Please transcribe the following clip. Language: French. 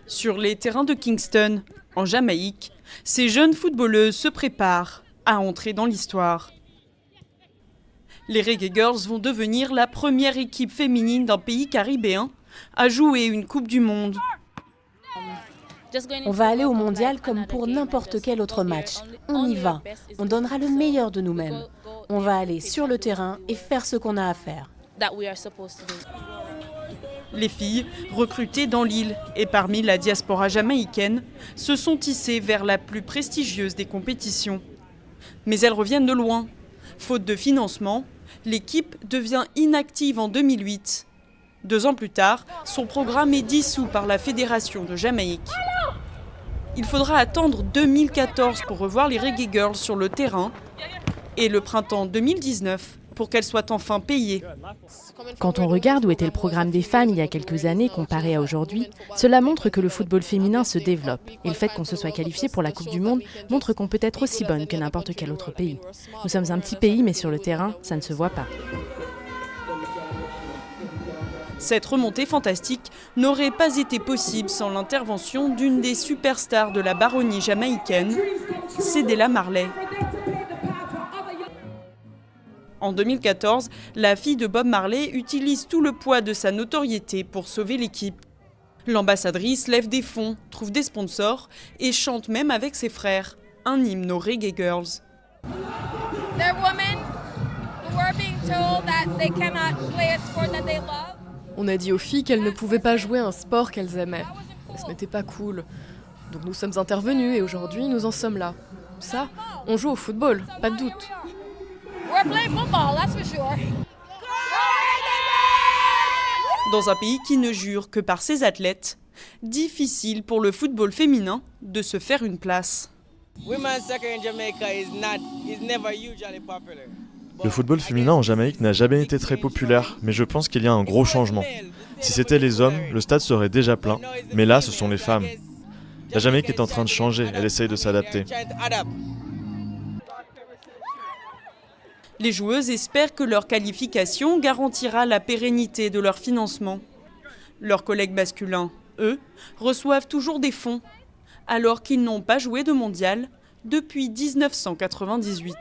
Sur les terrains de Kingston, en Jamaïque, ces jeunes footballeuses se préparent à entrer dans l'histoire. Les Reggae Girls vont devenir la première équipe féminine d'un pays caribéen à jouer une Coupe du Monde. On va aller au mondial comme pour n'importe quel autre match. On y va. On donnera le meilleur de nous-mêmes. On va aller sur le terrain et faire ce qu'on a à faire. Les filles, recrutées dans l'île et parmi la diaspora jamaïcaine, se sont tissées vers la plus prestigieuse des compétitions. Mais elles reviennent de loin. Faute de financement, l'équipe devient inactive en 2008. 2 ans plus tard, son programme est dissous par la Fédération de Jamaïque. Il faudra attendre 2014 pour revoir les Reggae Girls sur le terrain et le printemps 2019 pour qu'elles soient enfin payées. Quand on regarde où était le programme des femmes il y a quelques années comparé à aujourd'hui, cela montre que le football féminin se développe. Et le fait qu'on se soit qualifié pour la Coupe du Monde montre qu'on peut être aussi bonne que n'importe quel autre pays. Nous sommes un petit pays, mais sur le terrain, ça ne se voit pas. Cette remontée fantastique n'aurait pas été possible sans l'intervention d'une des superstars de la baronnie jamaïcaine, Cédella Marley. En 2014, la fille de Bob Marley utilise tout le poids de sa notoriété pour sauver l'équipe. L'ambassadrice lève des fonds, trouve des sponsors et chante même avec ses frères un hymne aux Reggae Girls. On a dit aux filles qu'elles ne pouvaient pas jouer un sport qu'elles aimaient. Ce n'était pas cool. Donc nous sommes intervenus et aujourd'hui nous en sommes là. Ça, on joue au football, pas de doute. Dans un pays qui ne jure que par ses athlètes, difficile pour le football féminin de se faire une place. Le football féminin en Jamaïque n'a jamais été très populaire, mais je pense qu'il y a un gros changement. Si c'était les hommes, le stade serait déjà plein, mais là, ce sont les femmes. La Jamaïque est en train de changer, elle essaye de s'adapter. Les joueuses espèrent que leur qualification garantira la pérennité de leur financement. Leurs collègues masculins, eux, reçoivent toujours des fonds, alors qu'ils n'ont pas joué de mondial depuis 1998.